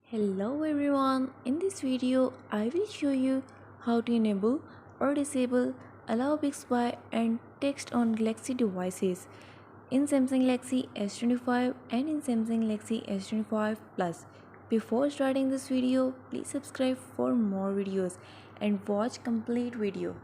Hello everyone, in this video I will show you how to enable or disable allow Bixby and text on Galaxy devices in Samsung Galaxy S25 and in Samsung Galaxy S25 Plus. Before starting this video, please subscribe for more videos and watch complete video.